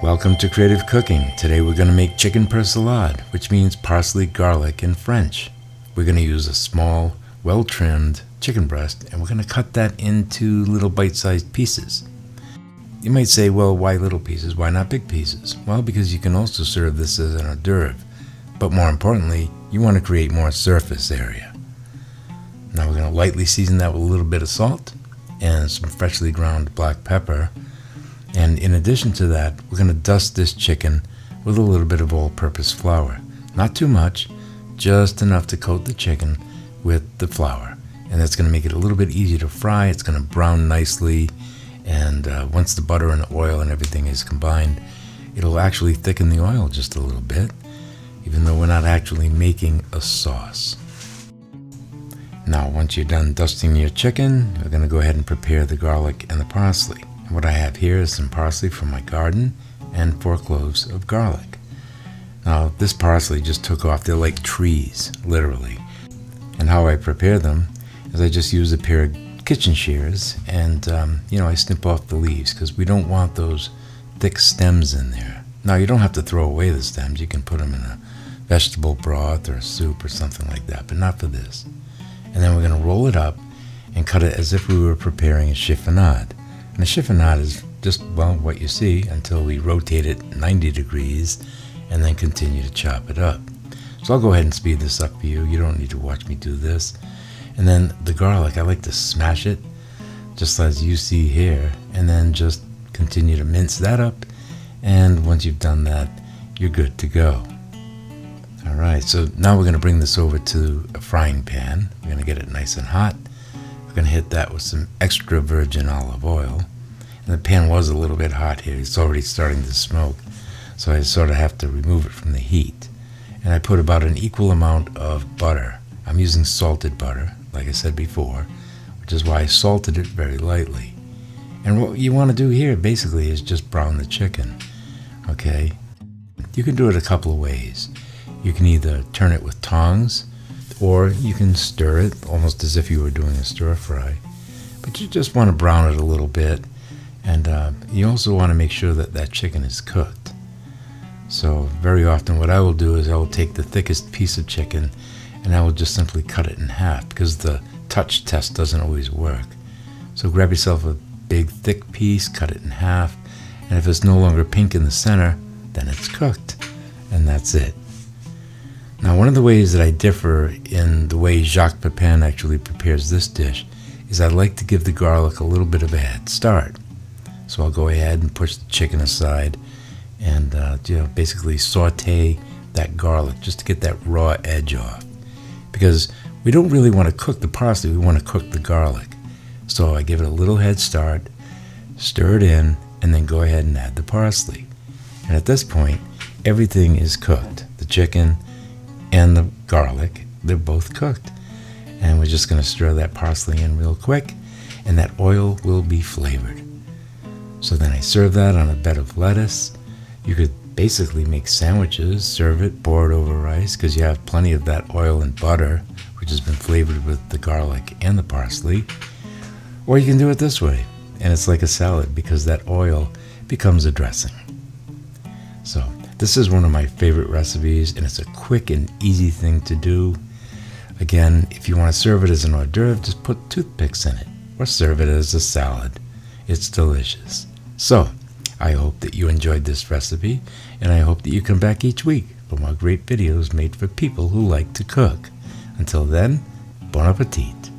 Welcome to Creative Cooking. Today we're going to make chicken persillade, which means parsley, garlic in French. We're going to use a small, well-trimmed chicken breast, and we're going to cut that into little bite-sized pieces. You might say, well, why little pieces? Why not big pieces? Well, because you can also serve this as an hors d'oeuvre. But more importantly, you want to create more surface area. Now we're going to lightly season that with a little bit of salt and some freshly ground black pepper. And in addition to that, we're going to dust this chicken with a little bit of all-purpose flour. Not too much, just enough to coat the chicken with the flour. And that's going to make it a little bit easier to fry. It's going to brown nicely. And once the butter and the oil and everything is combined, it'll actually thicken the oil just a little bit, even though we're not actually making a sauce. Now, once you're done dusting your chicken, we're going to go ahead and prepare the garlic and the parsley. What I have here is some parsley from my garden and 4 cloves of garlic. Now, this parsley just took off. They're like trees, literally. And how I prepare them is I just use a pair of kitchen shears and, I snip off the leaves because we don't want those thick stems in there. Now, you don't have to throw away the stems. You can put them in a vegetable broth or a soup or something like that, but not for this. And then we're going to roll it up and cut it as if we were preparing a chiffonade. And a chiffonade is just, well, what you see until we rotate it 90 degrees and then continue to chop it up. So I'll go ahead and speed this up for you. You don't need to watch me do this. And then the garlic, I like to smash it, just as you see here, and then just continue to mince that up. And once you've done that, you're good to go. All right, so now we're going to bring this over to a frying pan. We're going to get it nice and hot. We're going to hit that with some extra virgin olive oil. And the pan was a little bit hot here. It's already starting to smoke. So I sort of have to remove it from the heat. And I put about an equal amount of butter. I'm using salted butter, like I said before, which is why I salted it very lightly. And what you want to do here basically is just brown the chicken. Okay? You can do it a couple of ways. You can either turn it with tongs, or you can stir it almost as if you were doing a stir fry. But you just want to brown it a little bit. And you also want to make sure that that chicken is cooked. So very often what I will do is I will take the thickest piece of chicken and I will just simply cut it in half because the touch test doesn't always work. So grab yourself a big thick piece, cut it in half, and if it's no longer pink in the center, then it's cooked. And that's it. Now, one of the ways that I differ in the way Jaques Pepin actually prepares this dish is I like to give the garlic a little bit of a head start. So I'll go ahead and push the chicken aside and basically saute that garlic just to get that raw edge off. Because we don't really want to cook the parsley, we want to cook the garlic. So I give it a little head start, stir it in, and then go ahead and add the parsley. And at this point, everything is cooked. The chicken and the garlic, they're both cooked. And we're just going to stir that parsley in real quick, and that oil will be flavored. So then I serve that on a bed of lettuce. You could basically make sandwiches, serve it, pour it over rice, because you have plenty of that oil and butter, which has been flavored with the garlic and the parsley. Or you can do it this way, and it's like a salad, because that oil becomes a dressing. So this is one of my favorite recipes, and it's a quick and easy thing to do. Again, if you want to serve it as an hors d'oeuvre, just put toothpicks in it, or serve it as a salad. It's delicious. So, I hope that you enjoyed this recipe, and I hope that you come back each week for more great videos made for people who like to cook. Until then, bon appetit.